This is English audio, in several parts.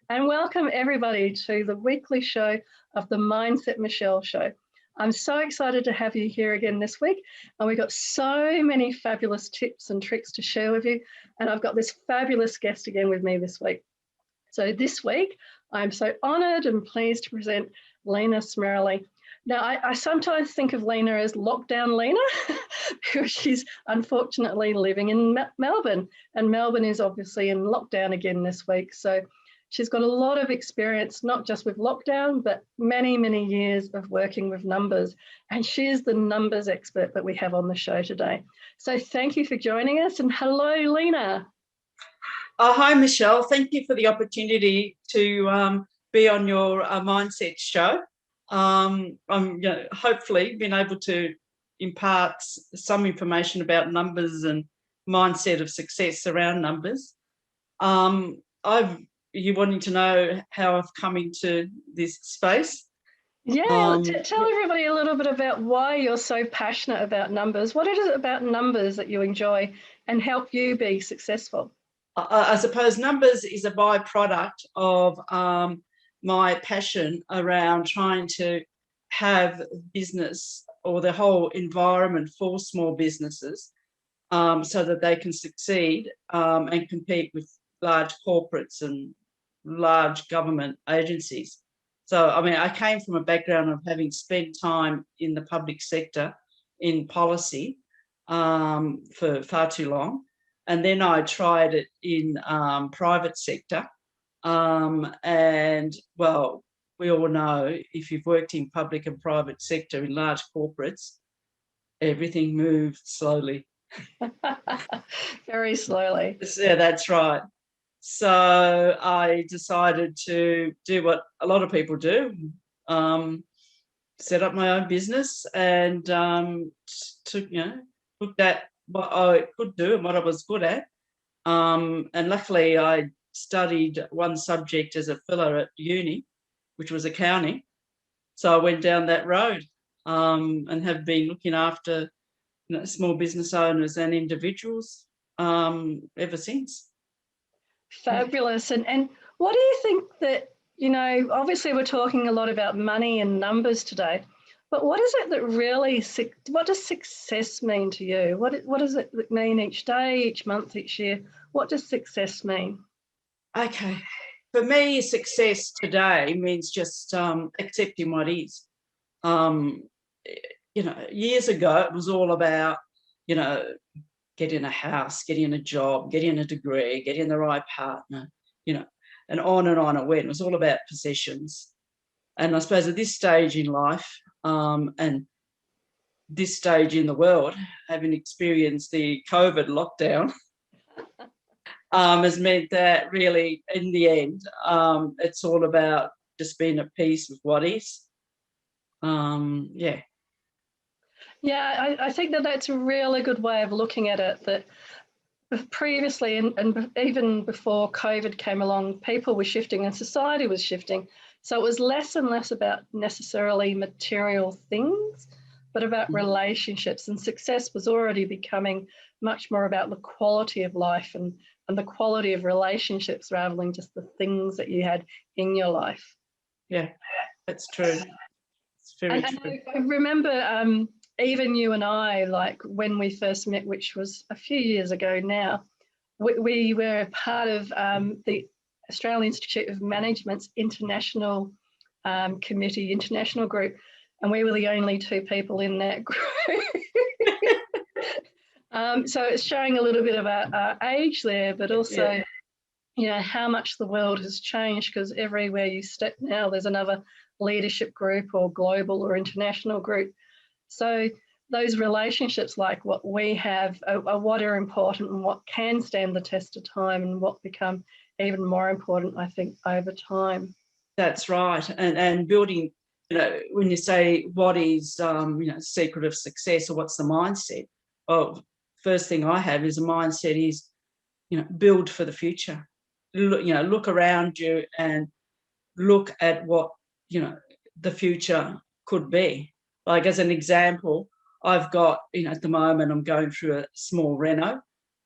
and welcome everybody to the weekly show of the Mindset Michelle Show. I'm so excited to have you here again this week, and we've got so many fabulous tips and tricks to share with you, and I've got this fabulous guest again with me this week. So this week, I'm so honoured and pleased to present Lena Smarrelli. Now, I sometimes think of Lena as lockdown Lena because she's unfortunately living in Melbourne, and Melbourne is obviously in lockdown again this week. So she's got a lot of experience, not just with lockdown, but many, many years of working with numbers. And she is the numbers expert that we have on the show today. So thank you for joining us, and hello, Lena. Hi, Michelle. Thank you for the opportunity to be on your Mindset show. I'm hopefully been able to impart some information about numbers and mindset of success around numbers. You wanting to know how I've come into this space? Yeah, tell everybody a little bit about why you're so passionate about numbers. What is it about numbers that you enjoy and help you be successful? I suppose numbers is a byproduct of my passion around trying to have business or the whole environment for small businesses so that they can succeed and compete with large corporates and large government agencies. So, I mean, I came from a background of having spent time in the public sector in policy for far too long. And then I tried it in private sector. And, well, we all know if you've worked in public and private sector in large corporates, everything moves slowly. Very slowly. Yeah, that's right. So I decided to do what a lot of people do, set up my own business and looked at what I could do and what I was good at. And luckily I studied one subject as a fellow at uni, which was accounting. So I went down that road and have been looking after small business owners and individuals ever since. Fabulous. And what do you think that, obviously we're talking a lot about money and numbers today, but what is it that really, what does success mean to you? What does it mean each day, each month, each year? What does success mean? Okay. For me, success today means just accepting what is. Years ago, it was all about, getting a house, getting a job, getting a degree, getting the right partner, and on it went. It was all about possessions. And I suppose at this stage in life and this stage in the world, having experienced the COVID lockdown, has meant that really, in the end, it's all about just being at peace with what is. Yeah. Yeah, I think that that's a really good way of looking at it, that previously and even before COVID came along, people were shifting and society was shifting. So it was less and less about necessarily material things, but about relationships, and success was already becoming much more about the quality of life and the quality of relationships rather than just the things that you had in your life. Yeah, that's true. It's very true. I remember even you and I, like when we first met, which was a few years ago now, we were part of the Australian Institute of Management's international committee, international group, and we were the only two people in that group. So it's showing a little bit of our age there, but also, how much the world has changed, because everywhere you step now, there's another leadership group or global or international group. So those relationships, like what we have, are what are important and what can stand the test of time, and what become even more important, I think, over time. That's right. And building, when you say what is, secret of success or what's the mindset, well, first thing I have is a mindset is, build for the future. Look around you and look at what, the future could be. Like, as an example, I've got, at the moment I'm going through a small reno,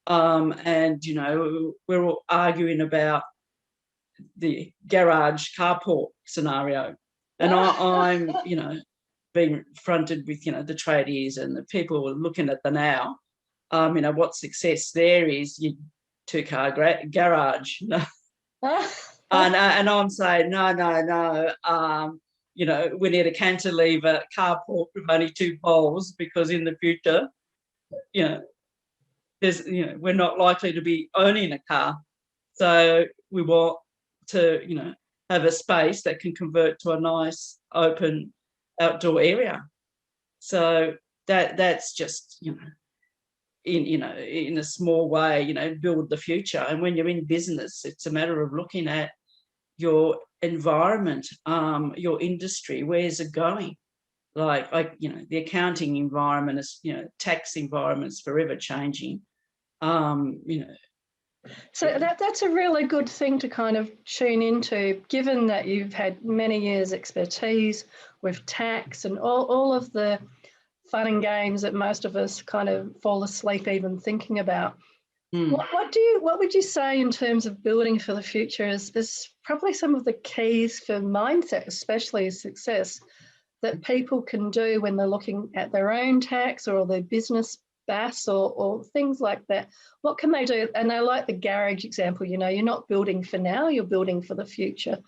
and, we're all arguing about the garage carport scenario. And I'm, being fronted with, the tradies and the people who are looking at the now. What success there is, you 2-car garage. And I'm saying, no. We need a cantilever carport with only 2 poles, because in the future, we're not likely to be owning a car. So we want to, have a space that can convert to a nice open outdoor area. So that's just, in a small way, build the future. And when you're in business, it's a matter of looking at your environment, your industry, where's it going? Like the accounting environment is, tax environment's forever changing. So that's a really good thing to kind of tune into, given that you've had many years expertise with tax and all of the fun and games that most of us kind of fall asleep even thinking about. What would you say in terms of building for the future is probably some of the keys for mindset, especially success, that people can do when they're looking at their own tax or their business BAS or things like that? What can they do? And I like the garage example, you're not building for now, you're building for the future.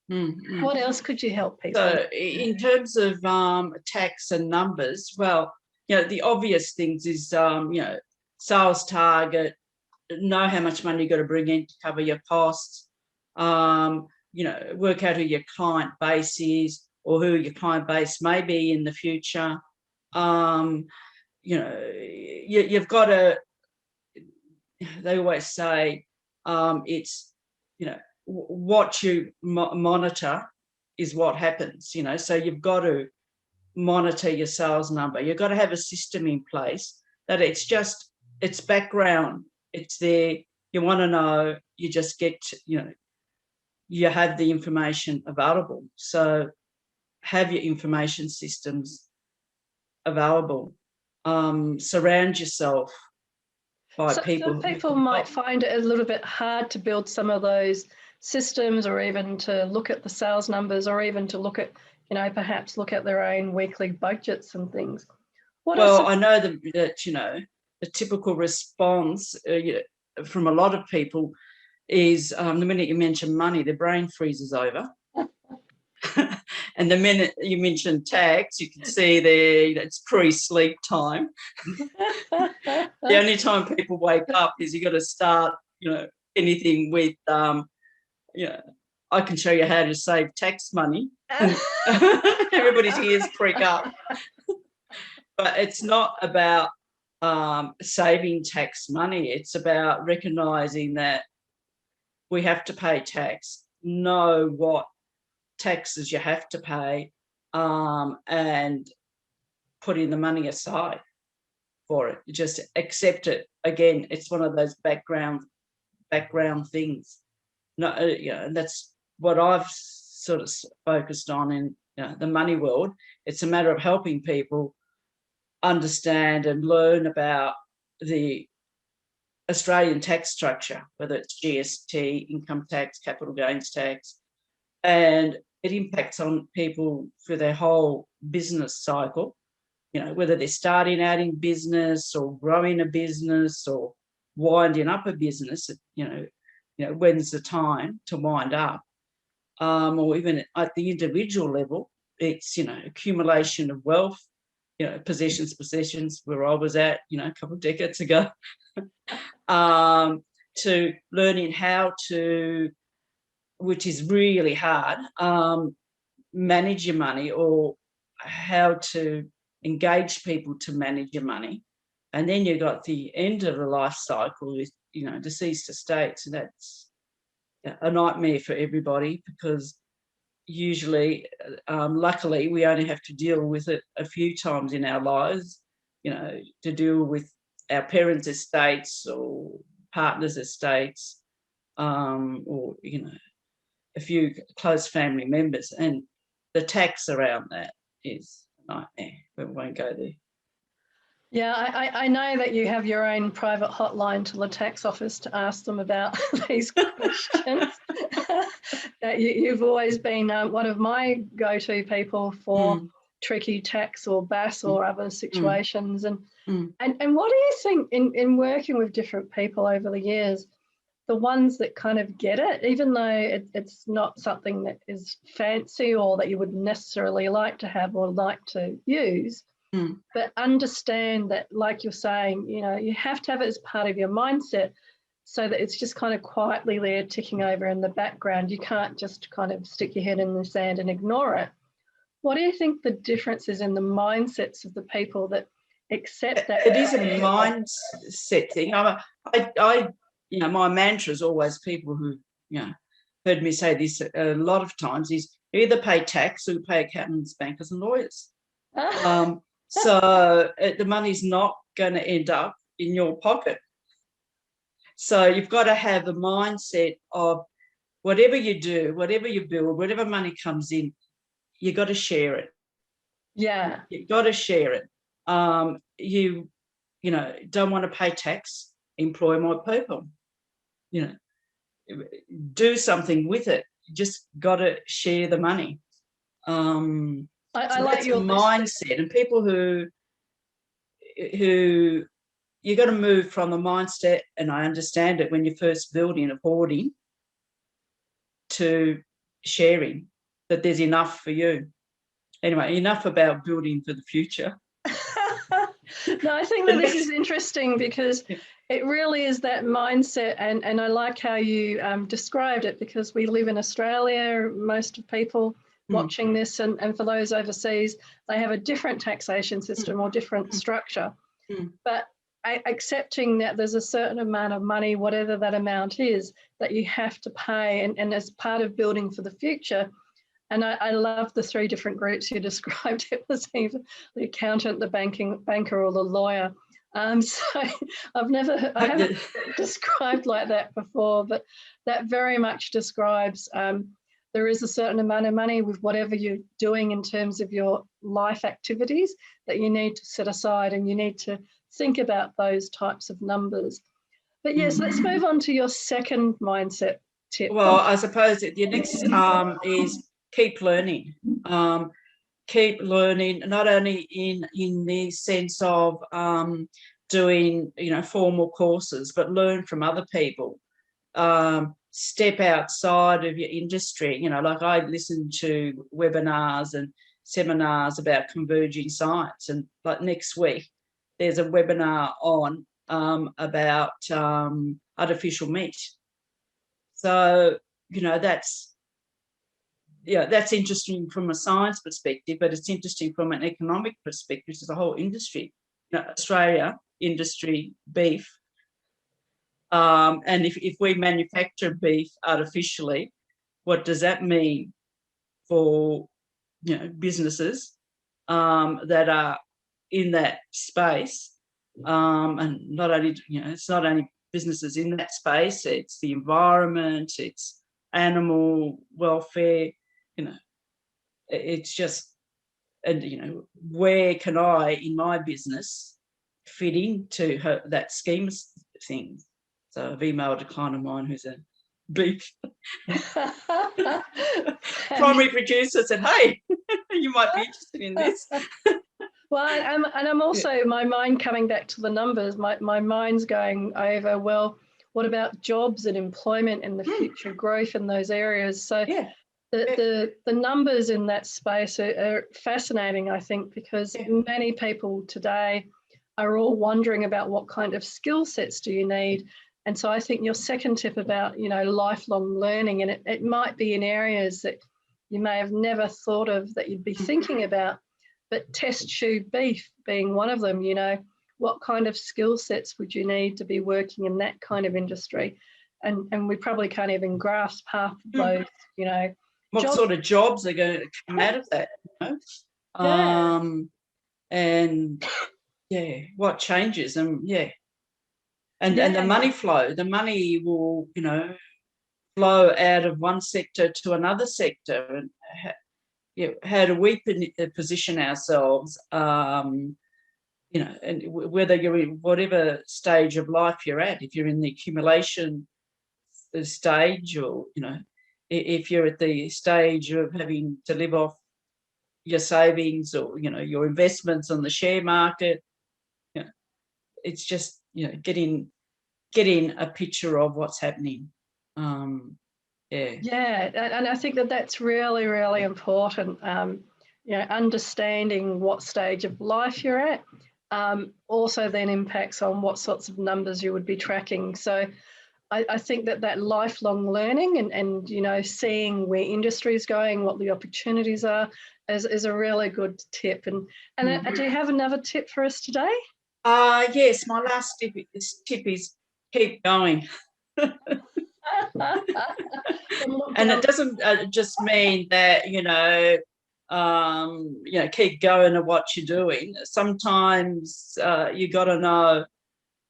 What else could you help people? So in terms of tax and numbers, well, the obvious things is, sales target, know how much money you've got to bring in to cover your costs, work out who your client base is or who your client base may be in the future. You've got to, they always say, it's, what you monitor is what happens, so you've got to monitor your sales number. You've got to have a system in place that it's background, it's there, you want to know, you just get, you have the information available. So have your information systems available. Surround yourself by people. Some people might find it a little bit hard to build some of those systems, or even to look at the sales numbers, or even to look at, perhaps look at their own weekly budgets and things. I know that, the typical response from a lot of people is the minute you mention money, their brain freezes over. And the minute you mention tax, you can see there, it's pre-sleep time. The only time people wake up is you got to start, anything with, I can show you how to save tax money. Everybody's ears prick up. But it's not about saving tax money. It's about recognising that we have to pay tax, know what taxes you have to pay, and putting the money aside for it. You just accept it. Again, it's one of those background things. No, and that's what I've sort of focused on in the money world. It's a matter of helping people understand and learn about the Australian tax structure, whether it's GST, income tax, capital gains tax, and it impacts on people for their whole business cycle, whether they're starting out in business or growing a business or winding up a business, when's the time to wind up, or even at the individual level, it's, accumulation of wealth, possessions, where I was at, a couple of decades ago, to learning how to, which is really hard, manage your money, or how to engage people to manage your money. And then you've got the end of the life cycle with, deceased estates, and that's a nightmare for everybody, because usually, luckily, we only have to deal with it a few times in our lives, to deal with our parents' estates or partners' estates, or, a few close family members. And the tax around that is a nightmare, but we won't go there. Yeah, I know that you have your own private hotline to the tax office to ask them about these questions. You've always been one of my go-to people for tricky tax or BAS or other situations. And what do you think in working with different people over the years, the ones that kind of get it, even though it's not something that is fancy or that you would necessarily like to have or like to use, but understand that, like you're saying, you know, you have to have it as part of your mindset so that it's just kind of quietly there ticking over in the background. You can't just kind of stick your head in the sand and ignore it. What do you think the difference is in the mindsets of the people that accept that? It is a mindset thing. I you know, my mantra is always, people who, you know, heard me say this a lot of times, is either pay tax or pay accountants, bankers and lawyers. So the money's not going to end up in your pocket. So you've got to have the mindset of whatever you do, whatever you build, whatever money comes in, you got to share it. Yeah. You've got to share it. You know, don't want to pay tax, employ more people. You know, do something with it. You just got to share the money. I like your mindset, and people who you got to move from the mindset, and I understand it when you're first building of hoarding, to sharing, that there's enough for you. Anyway, enough about building for the future. No, I think that this is interesting because it really is that mindset, and I like how you described it, because we live in Australia. Most of people watching this, and for those overseas, they have a different taxation system or different structure. But accepting that there's a certain amount of money, whatever that amount is, that you have to pay, and as part of building for the future. And I love the three different groups you described. It was either the accountant, the banker, or the lawyer. So I haven't described like that before, but that very much describes there is a certain amount of money with whatever you're doing in terms of your life activities that you need to set aside, and you need to think about those types of numbers. But yes, let's move on to your second mindset tip. Well, I suppose the next is keep learning. Keep learning, not only in the sense of doing, you know, formal courses, but learn from other people. Step outside of your industry. You know, like I listen to webinars and seminars about converging science, and like next week there's a webinar on about artificial meat. So, you know, that's interesting from a science perspective, but it's interesting from an economic perspective. It's a whole industry. You know, Australia industry beef, and if we manufacture beef artificially, what does that mean for, you know, businesses that are in that space? And not only, you know, it's not only businesses in that space, it's the environment, it's animal welfare. You know, it's just, and you know, where can I in my business fit into that scheme of things? So I've emailed a client of mine who's a beef primary producer, said, hey, you might be interested in this. Well, I'm also, my mind coming back to the numbers, my mind's going over, well, what about jobs and employment and the future growth in those areas? So the numbers in that space are fascinating, I think, because many people today are all wondering about what kind of skill sets do you need. And so I think your second tip about, you know, lifelong learning, and it might be in areas that you may have never thought of that you'd be thinking about, but test tube beef being one of them. You know, what kind of skill sets would you need to be working in that kind of industry? And we probably can't even grasp half of those, you know. What sort of jobs are going to come out of that? You know? And what changes? And and the money flow. The money will, you know, flow out of one sector to another sector. And how do we position ourselves? You know, and whether you're in whatever stage of life you're at, if you're in the accumulation stage, or, you know, if you're at the stage of having to live off your savings or, you know, your investments on the share market, you know, it's just, you know, getting a picture of what's happening. Yeah, and I think that that's really, really important. You know, understanding what stage of life you're at also then impacts on what sorts of numbers you would be tracking. So I think that that lifelong learning and you know, seeing where industry is going, what the opportunities are, is a really good tip. And do you have another tip for us today? Yes, my last tip is keep going. And it doesn't just mean that, you know, keep going at what you're doing. Sometimes you got to know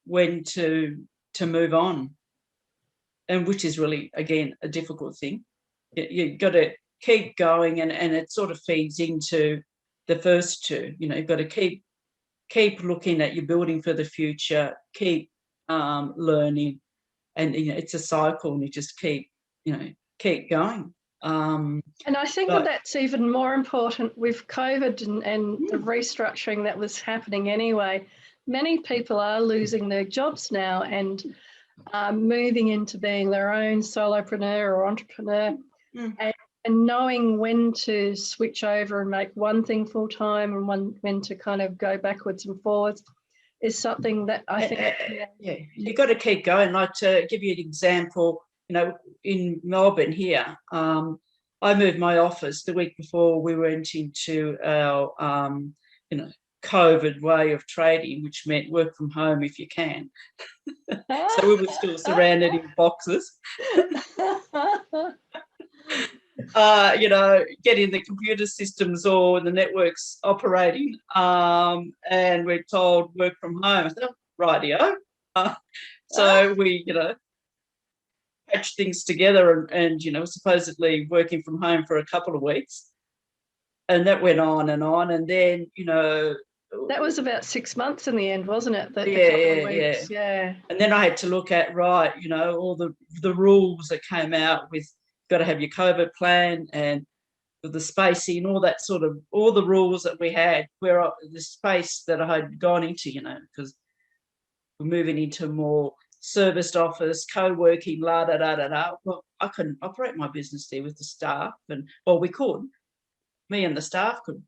when to move on, and which is really, again, a difficult thing. You got to keep going, and it sort of feeds into the first two. You know, you've got to keep looking at your building for the future, keep learning, and you know, it's a cycle, and you just keep going. And I think that that's even more important with COVID and the restructuring that was happening anyway. Many people are losing their jobs now and moving into being their own solopreneur or entrepreneur, and knowing when to switch over and make one thing full time and when to kind of go backwards and forwards is something that I think. You've got to keep going. Like, to give you an example, you know, in Melbourne here, I moved my office the week before we went into our, COVID way of trading, which meant work from home if you can. So we were still surrounded in boxes. Getting the computer systems or the networks operating, and we're told work from home. I said, rightio. So we, patched things together and supposedly working from home for a couple of weeks. And that went on, and then, that was about 6 months in the end, wasn't it? The couple of weeks. Yeah. And then I had to look at, all the rules that came out with, got to have your COVID plan and the spacing, all that sort of, all the rules that we had, where the space that I had gone into, because we're moving into more serviced office, co-working, Well, I couldn't operate my business there with the staff, we could. Me and the staff could,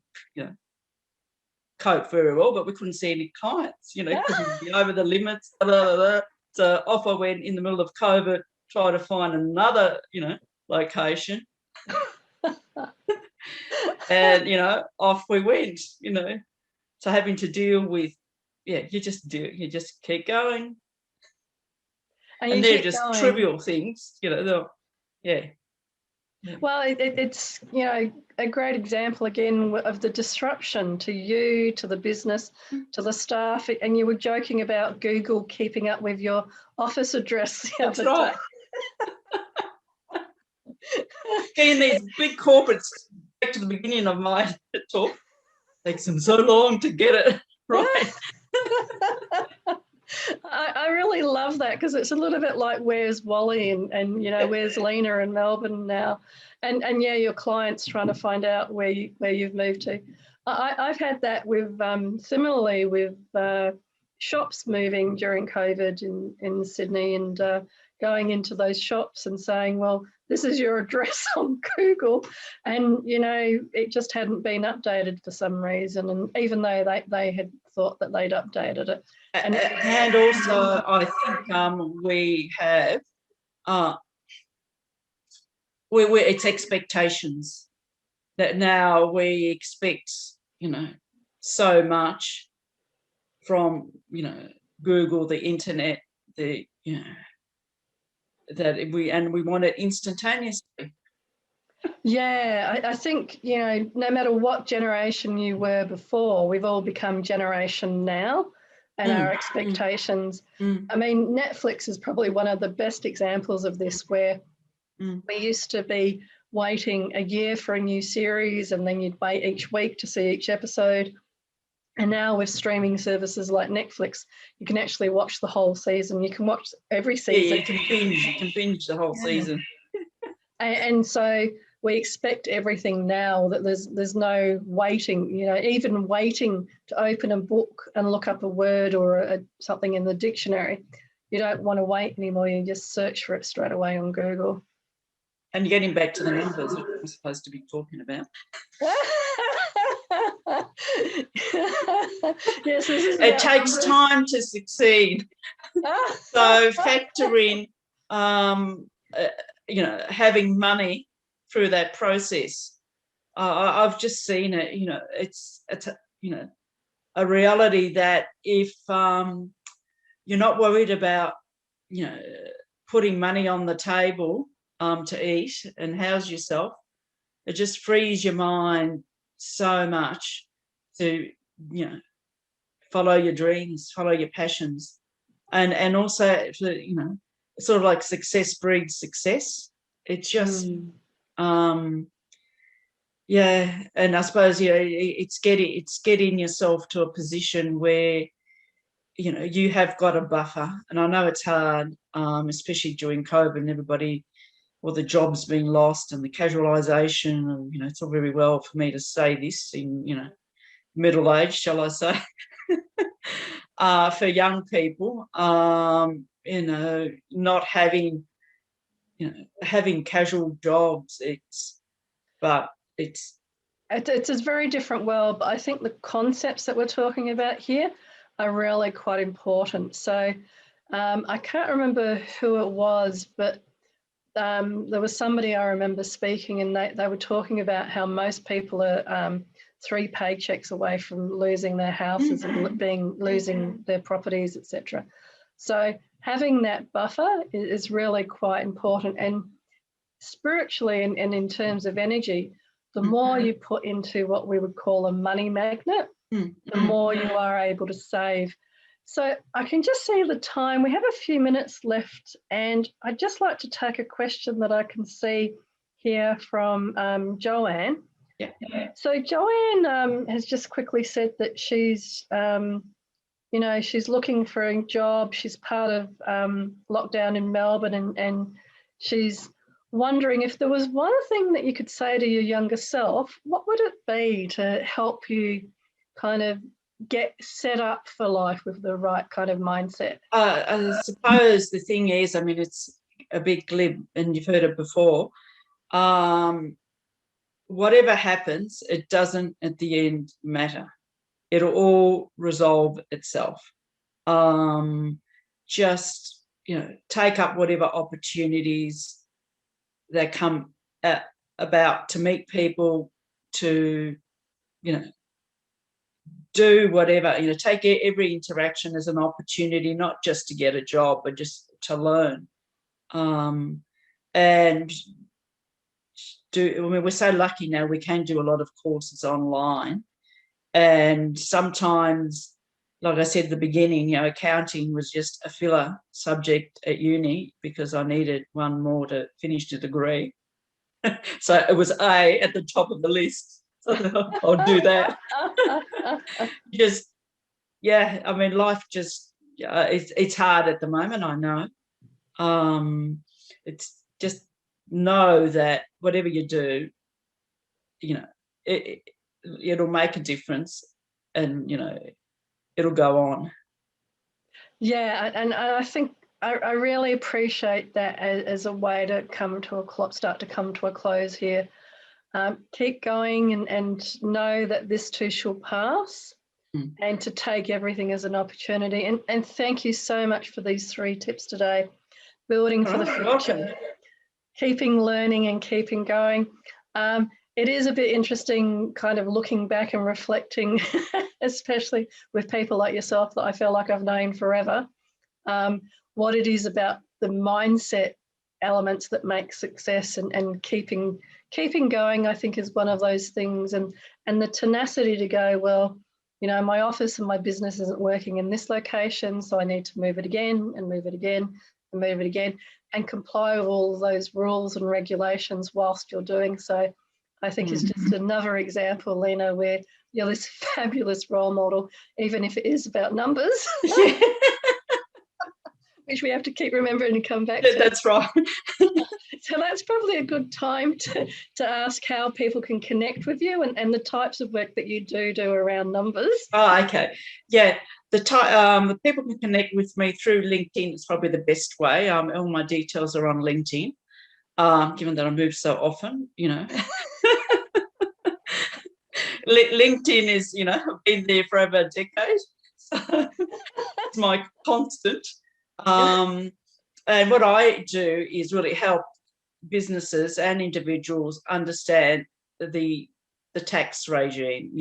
cope very well, but we couldn't see any clients, because we'd be over the limits. So off I went in the middle of COVID, try to find another, location. And, off we went, So having to deal with, you just keep going. And they're just trivial things, Well, it's, a great example again of the disruption to you, to the business, to the staff. And you were joking about Google keeping up with your office address the other day. Getting these big corporates, back to the beginning of my talk, takes them so long to get it right. I really love that, because it's a little bit like where's Wally and where's Lena in Melbourne now, and your clients trying to find out where you've moved to. I've had that with similarly with shops moving during COVID in Sydney, and going into those shops and saying, well, this is your address on Google, and it just hadn't been updated for some reason, and even though they had thought that they'd updated it. And also, I think we have, it's expectations that now we expect, so much from, Google, the internet, that we want it instantaneously. Yeah, I think, no matter what generation you were before, we've all become generation now. And our expectations. I mean, Netflix is probably one of the best examples of this, where we used to be waiting a year for a new series, and then you'd wait each week to see each episode. And now with streaming services like Netflix, you can actually watch the whole season. You can watch every season. Yeah, you can binge the whole season. And so we expect everything now, that there's no waiting, even waiting to open a book and look up a word or something in the dictionary. You don't want to wait anymore. You just search for it straight away on Google. And getting back to the numbers that we're supposed to be talking about. Yes, this is it takes numbers. time to succeed. So factor in, having money through that process. I've just seen it. It's a reality that if you're not worried about, putting money on the table to eat and house yourself, it just frees your mind so much to, follow your dreams, follow your passions, and also, sort of like success breeds success. It's just, yeah, and I suppose it's getting yourself to a position where you have got a buffer. And I know it's hard, especially during COVID, and everybody, or the jobs being lost and the casualisation, and it's all very well for me to say this in middle age, shall I say, for young people, not having having casual jobs. It's a very different world, but I think the concepts that we're talking about here are really quite important. So I can't remember who it was, but there was somebody I remember speaking, and they were talking about how most people are 3 paychecks away from losing their houses and losing their properties, etc. So having that buffer is really quite important. And spiritually and in terms of energy, the more you put into what we would call a money magnet, the more you are able to save. So I can just see the time. We have a few minutes left, and I'd just like to take a question that I can see here from Joanne. Yeah. So Joanne has just quickly said that she's, she's looking for a job. She's part of lockdown in Melbourne, and she's wondering if there was one thing that you could say to your younger self, what would it be to help you kind of get set up for life with the right kind of mindset? I suppose the thing is, it's a bit glib, and you've heard it before. Whatever happens, it doesn't at the end matter. It'll all resolve itself. Just, take up whatever opportunities that come about, to meet people, to, do whatever, take every interaction as an opportunity, not just to get a job, but just to learn. And we're so lucky now, we can do a lot of courses online. And sometimes, like I said at the beginning, accounting was just a filler subject at uni because I needed one more to finish the degree. So it was A at the top of the list. So I'll do that. Life just, it's hard at the moment, I know. It's just know that whatever you do, it'll make a difference, and, it'll go on. Yeah, and I think I really appreciate that as a way to start to come to a close here. Keep going and know that this too shall pass, and to take everything as an opportunity. And thank you so much for these 3 tips today. Building for the future, welcome. Keeping learning and keeping going. It is a bit interesting kind of looking back and reflecting, especially with people like yourself that I feel like I've known forever, what it is about the mindset elements that make success, and keeping going, I think, is one of those things. And the tenacity to go, well, my office and my business isn't working in this location, so I need to move it again and move it again and move it again, and comply with all of those rules and regulations whilst you're doing so. I think it's just another example, Lena, where you're this fabulous role model, even if it is about numbers, which we have to keep remembering to come back to. That's right. So that's probably a good time to ask how people can connect with you and the types of work that you do around numbers. Oh, okay. Yeah, the people can connect with me through LinkedIn. It's probably the best way. All my details are on LinkedIn, given that I move so often, LinkedIn is, I've been there for over a decade. So it's my constant. And what I do is really help businesses and individuals understand the tax regime,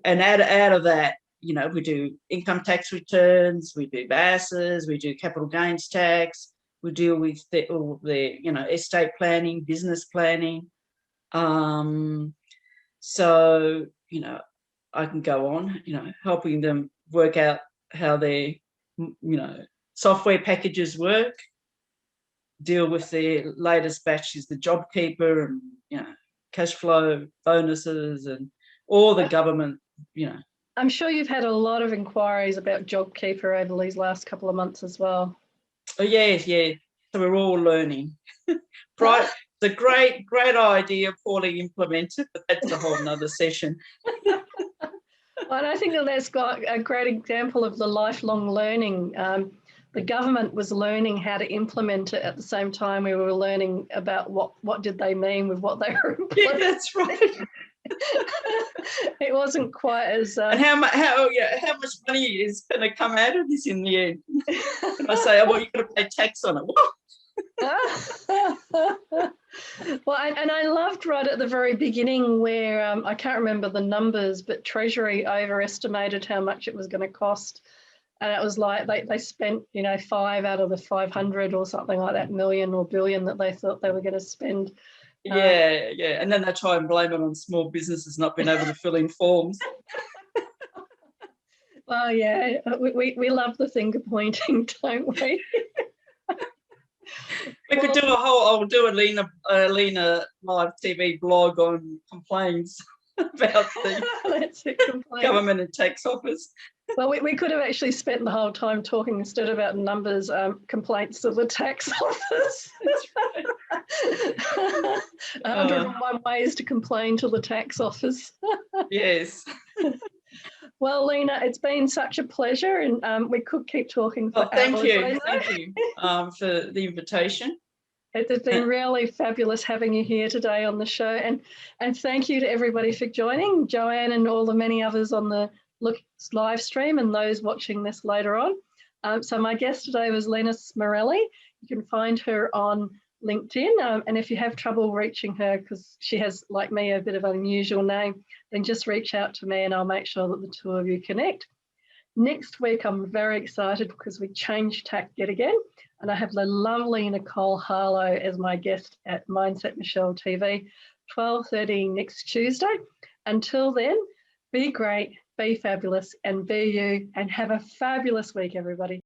and out of that, we do income tax returns, we do BASs, we do capital gains tax, we deal with all the estate planning, business planning. So, I can go on, helping them work out how their, software packages work, deal with their latest batches, the JobKeeper and, cash flow bonuses and all the government, I'm sure you've had a lot of inquiries about JobKeeper over these last couple of months as well. Oh, yeah. So we're all learning. Right. It's a great idea, poorly implemented, but that's a whole nother session. Well, and I think that's got a great example of the lifelong learning. The government was learning how to implement it at the same time we were learning about what did they mean with what they were implementing. Yeah, that's right. It wasn't quite as. And how much money is going to come out of this in the end? And I say, well, you've got to pay tax on it. What? Well, and I loved right at the very beginning where I can't remember the numbers, but Treasury overestimated how much it was going to cost. And it was like they spent, 5 out of the 500 or something like that million or billion that they thought they were going to spend. Yeah. And then they try and blame it on small businesses not being able to fill in forms. Well, yeah, we love the finger pointing, don't we? I'll do a Lena live TV blog on complaints about the government and tax office. Well, we could have actually spent the whole time talking instead about numbers, complaints to the tax office. That's right. 101 ways to complain to the tax office. Yes. Well, Lena, it's been such a pleasure, and we could keep talking for hours. Thank you for the invitation. It's been really fabulous having you here today on the show, and thank you to everybody for joining, Joanne and all the many others on the live stream and those watching this later on. So my guest today was Lena Smarrelli. You can find her on LinkedIn, and if you have trouble reaching her because she has, like me, a bit of an unusual name, then just reach out to me and I'll make sure that the two of you connect. Next week, I'm very excited because we changed tack yet again, and I have the lovely Nicole Harlow as my guest at Mindset Michelle TV, 12:30 next Tuesday. Until then, be great, be fabulous, and be you, and have a fabulous week, everybody.